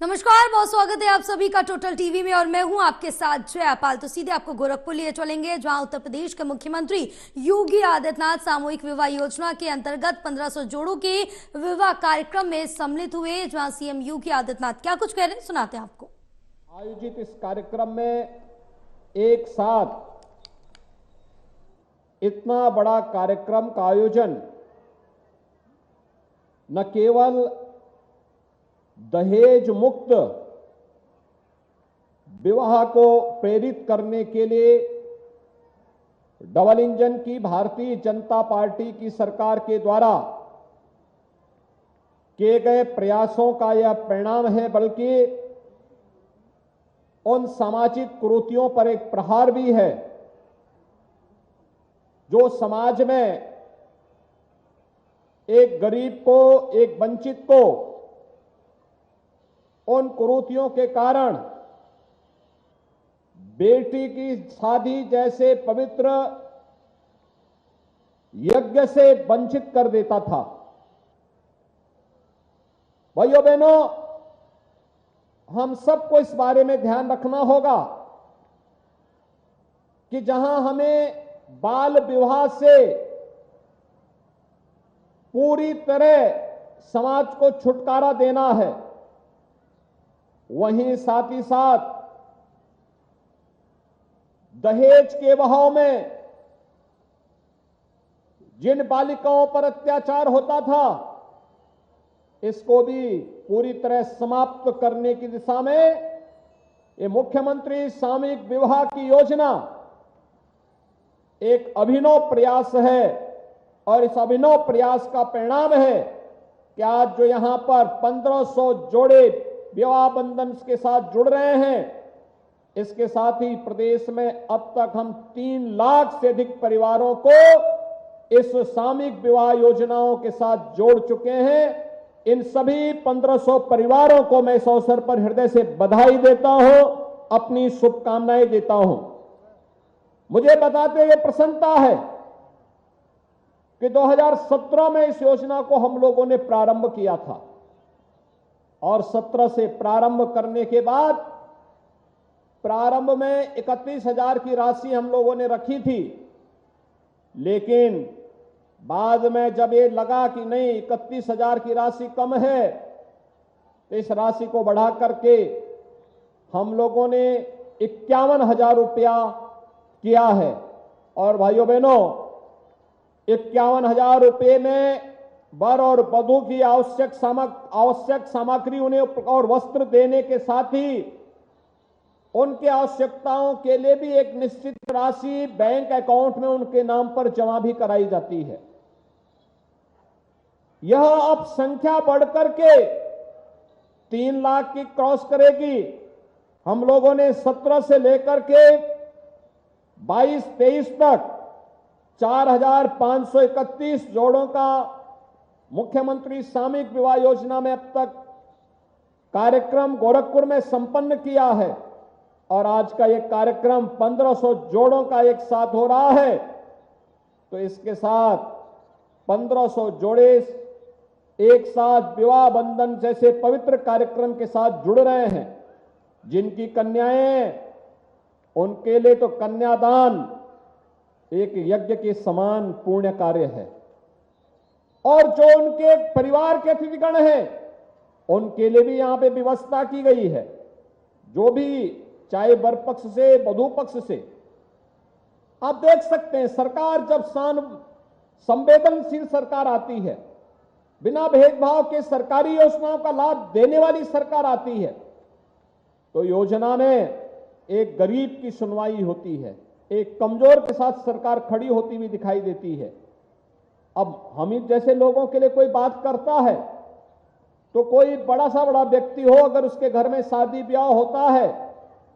नमस्कार, बहुत स्वागत है आप सभी का टोटल टीवी में और मैं हूं आपके साथ जयापाल। तो सीधे आपको गोरखपुर लिए चलेंगे, जहां उत्तर प्रदेश के मुख्यमंत्री योगी आदित्यनाथ सामूहिक विवाह योजना के अंतर्गत 1500 जोड़ों के विवाह कार्यक्रम में सम्मिलित हुए। जहां सीएम योगी आदित्यनाथ क्या कुछ कह रहे हैं, सुनाते हैं आपको। आयोजित इस कार्यक्रम में एक साथ इतना बड़ा कार्यक्रम का आयोजन न केवल दहेज मुक्त विवाह को प्रेरित करने के लिए डबल इंजन की भारतीय जनता पार्टी की सरकार के द्वारा किए गए प्रयासों का यह परिणाम है, बल्कि उन सामाजिक कुरीतियों पर एक प्रहार भी है जो समाज में एक गरीब को, एक वंचित को उन कुरीतियों के कारण बेटी की शादी जैसे पवित्र यज्ञ से वंचित कर देता था। भाइयों बहनों, हम सबको इस बारे में ध्यान रखना होगा कि जहां हमें बाल विवाह से पूरी तरह समाज को छुटकारा देना है, वहीं साथ ही साथ दहेज के बहाव में जिन बालिकाओं पर अत्याचार होता था, इसको भी पूरी तरह समाप्त करने की दिशा में ये मुख्यमंत्री सामूहिक विवाह की योजना एक अभिनव प्रयास है। और इस अभिनव प्रयास का परिणाम है कि आज जो यहां पर 1500 जोड़े विवाह बंधन के साथ जुड़ रहे हैं, इसके साथ ही प्रदेश में अब तक हम 3 लाख से अधिक परिवारों को इस सामूहिक विवाह योजनाओं के साथ जोड़ चुके हैं। इन सभी 1500 परिवारों को मैं इस अवसर पर हृदय से बधाई देता हूं, अपनी शुभकामनाएं देता हूं। मुझे बताते हुए प्रसन्नता है कि 2017 में इस योजना को हम लोगों ने प्रारंभ किया था और 17 से प्रारंभ करने के बाद प्रारंभ में 31,000 की राशि हम लोगों ने रखी थी, लेकिन बाद में जब ये लगा कि नहीं 31,000 की राशि कम है, तो इस राशि को बढ़ा करके हम लोगों ने 51,000 रुपया किया है। और भाइयों बहनों, 51,000 रुपये में वर और वधू की आवश्यक सामग्री उन्हें और वस्त्र देने के साथ ही उनके आवश्यकताओं के लिए भी एक निश्चित राशि बैंक अकाउंट में उनके नाम पर जमा भी कराई जाती है। यह अब संख्या बढ़कर के 3 लाख की क्रॉस करेगी। हम लोगों ने 17 से लेकर के 22-23 तक 4,531 जोड़ों का मुख्यमंत्री सामूहिक विवाह योजना में अब तक कार्यक्रम गोरखपुर में संपन्न किया है। और आज का यह कार्यक्रम 1500 जोड़ों का एक साथ हो रहा है, तो इसके साथ 1500 जोड़े एक साथ विवाह बंधन जैसे पवित्र कार्यक्रम के साथ जुड़ रहे हैं। जिनकी कन्याएं, उनके लिए तो कन्यादान एक यज्ञ के समान पुण्य कार्य है। और जो उनके परिवार के अतिथिगण हैं, उनके लिए भी यहां पे व्यवस्था की गई है। जो भी चाहे वर पक्ष से वधू पक्ष से, आप देख सकते हैं सरकार जब संवेदनशील सरकार आती है, बिना भेदभाव के सरकारी योजनाओं का लाभ देने वाली सरकार आती है, तो योजना में एक गरीब की सुनवाई होती है, एक कमजोर के साथ सरकार खड़ी होती हुई दिखाई देती है। अब हम जैसे लोगों के लिए कोई बात करता है, तो कोई बड़ा व्यक्ति हो, अगर उसके घर में शादी ब्याह होता है,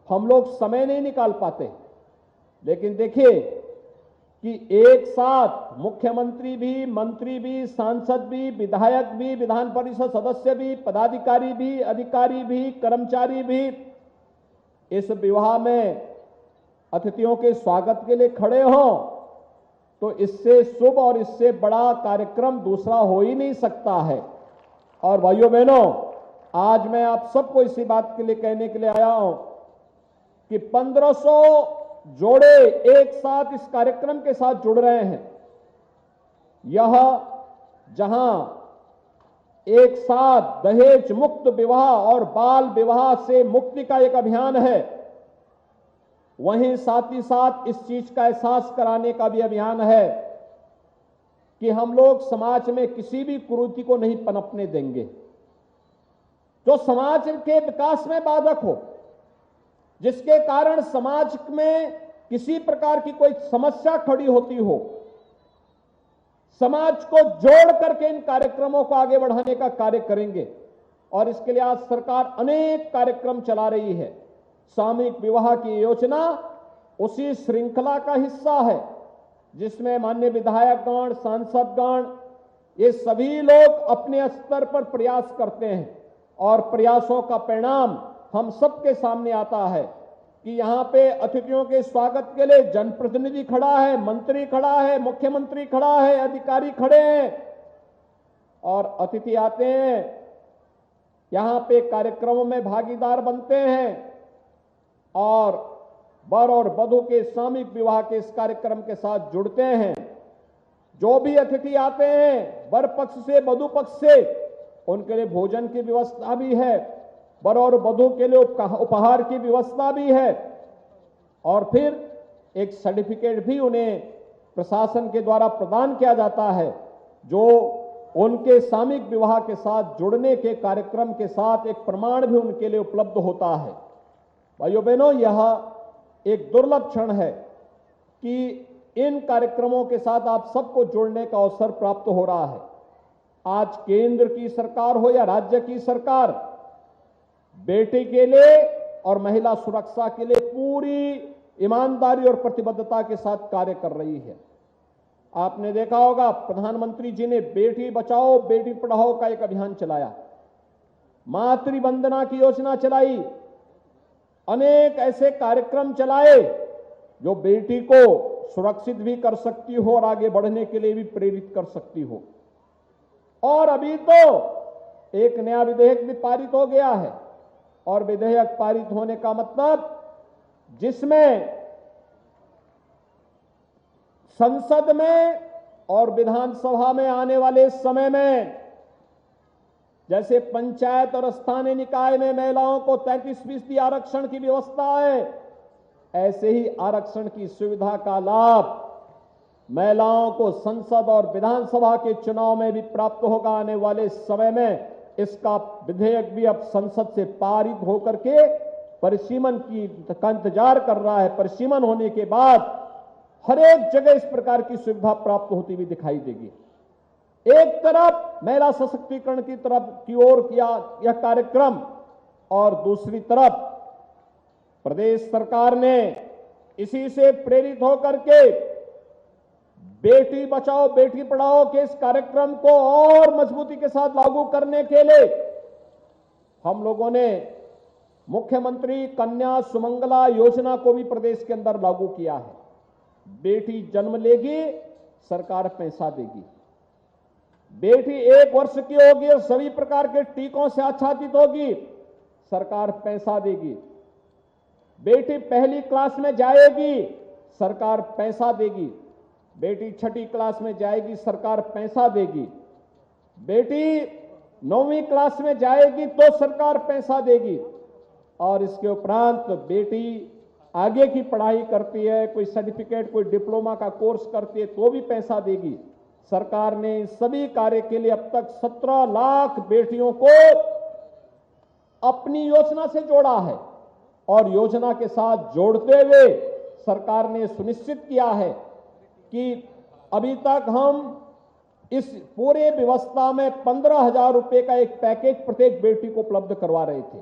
हम लोग समय नहीं निकाल पाते। लेकिन देखिए कि एक साथ मुख्यमंत्री भी, मंत्री भी, सांसद भी, विधायक भी, विधान परिषद सदस्य भी, पदाधिकारी भी, अधिकारी भी, कर्मचारी भी इस विवाह में अतिथियों के स्वागत के लिए खड़े हों, तो इससे शुभ और इससे बड़ा कार्यक्रम दूसरा हो ही नहीं सकता है। और भाइयों बहनों, आज मैं आप सबको इसी बात के लिए कहने के लिए आया हूं कि 1500 जोड़े एक साथ इस कार्यक्रम के साथ जुड़ रहे हैं। यह जहां एक साथ दहेज मुक्त विवाह और बाल विवाह से मुक्ति का एक अभियान है, वहीं साथ ही साथ इस चीज का एहसास कराने का भी अभियान है कि हम लोग समाज में किसी भी कुरीति को नहीं पनपने देंगे जो समाज के विकास में बाधक हो, जिसके कारण समाज में किसी प्रकार की कोई समस्या खड़ी होती हो। समाज को जोड़ करके इन कार्यक्रमों को आगे बढ़ाने का कार्य करेंगे और इसके लिए आज सरकार अनेक कार्यक्रम चला रही है। सामूहिक विवाह की योजना उसी श्रृंखला का हिस्सा है जिसमें माननीय विधायकगण, सांसदगण, ये सभी लोग अपने स्तर पर प्रयास करते हैं और प्रयासों का परिणाम हम सबके सामने आता है कि यहां पे अतिथियों के स्वागत के लिए जनप्रतिनिधि खड़ा है, मंत्री खड़ा है, मुख्यमंत्री खड़ा है, अधिकारी खड़े हैं और अतिथि आते हैं, यहां पे कार्यक्रमों में भागीदार बनते हैं और वर और वधू के सामूहिक विवाह के इस कार्यक्रम के साथ जुड़ते हैं। जो भी अतिथि आते हैं वर पक्ष से वधू पक्ष से, उनके लिए भोजन की व्यवस्था भी है, वर और वधू के लिए उपहार की व्यवस्था भी है और फिर एक सर्टिफिकेट भी उन्हें प्रशासन के द्वारा प्रदान किया जाता है जो उनके सामूहिक विवाह के साथ जुड़ने के कार्यक्रम के साथ एक प्रमाण भी उनके लिए उपलब्ध होता है। भाइयों बहनों, यह एक दुर्लभ क्षण है कि इन कार्यक्रमों के साथ आप सबको जोड़ने का अवसर प्राप्त हो रहा है। आज केंद्र की सरकार हो या राज्य की सरकार, बेटी के लिए और महिला सुरक्षा के लिए पूरी ईमानदारी और प्रतिबद्धता के साथ कार्य कर रही है। आपने देखा होगा प्रधानमंत्री जी ने बेटी बचाओ बेटी पढ़ाओ का एक अभियान चलाया, मातृ वंदना की योजना चलाई, अनेक ऐसे कार्यक्रम चलाए जो बेटी को सुरक्षित भी कर सकती हो और आगे बढ़ने के लिए भी प्रेरित कर सकती हो। और अभी तो एक नया विधेयक भी पारित हो गया है और विधेयक पारित होने का मतलब जिसमें संसद में और विधानसभा में आने वाले समय में जैसे पंचायत और स्थानीय निकाय में महिलाओं को 33% आरक्षण की व्यवस्था है, ऐसे ही आरक्षण की सुविधा का लाभ महिलाओं को संसद और विधानसभा के चुनाव में भी प्राप्त होगा। आने वाले समय में इसका विधेयक भी अब संसद से पारित होकर के परिसीमन का इंतजार कर रहा है। परिसीमन होने के बाद हर एक जगह इस प्रकार की सुविधा प्राप्त होती हुई दिखाई देगी। एक तरफ महिला सशक्तिकरण की तरफ की ओर किया यह कार्यक्रम और दूसरी तरफ प्रदेश सरकार ने इसी से प्रेरित होकर के बेटी बचाओ बेटी पढ़ाओ के इस कार्यक्रम को और मजबूती के साथ लागू करने के लिए हम लोगों ने मुख्यमंत्री कन्या सुमंगला योजना को भी प्रदेश के अंदर लागू किया है। बेटी जन्म लेगी, सरकार पैसा देगी। बेटी 1 वर्ष की होगी और सभी प्रकार के टीकों से आच्छादित होगी, सरकार पैसा देगी। बेटी पहली क्लास में जाएगी, सरकार पैसा देगी। बेटी छठी क्लास में जाएगी, सरकार पैसा देगी। बेटी 9वीं क्लास में जाएगी तो सरकार पैसा देगी। और इसके उपरांत बेटी आगे की पढ़ाई करती है, कोई सर्टिफिकेट कोई डिप्लोमा का कोर्स करती है तो भी पैसा देगी। सरकार ने सभी कार्य के लिए अब तक 17 लाख बेटियों को अपनी योजना से जोड़ा है और योजना के साथ जोड़ते हुए सरकार ने सुनिश्चित किया है कि अभी तक हम इस पूरे व्यवस्था में 15,000 रुपए का एक पैकेज प्रत्येक बेटी को उपलब्ध करवा रहे थे।